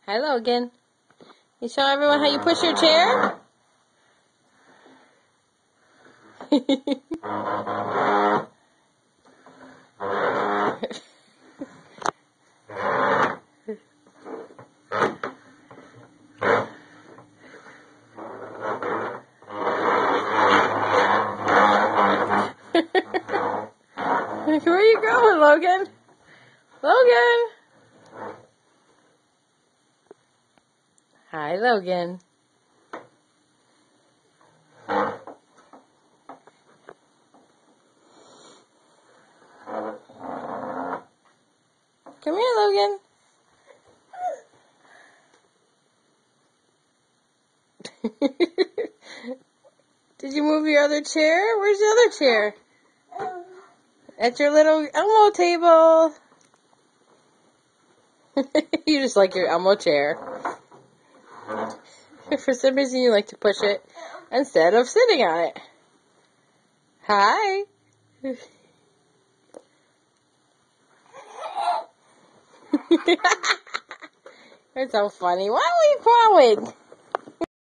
Hi, Logan. You show everyone how you push your chair? Where are you going, Logan? Logan! Hi, Logan. Come here, Logan. Did you move your other chair? Where's the other chair? At your little Elmo table. You just like your Elmo chair. For some reason you like to push it instead of sitting on it. Hi. You're so funny. Why are you crawling?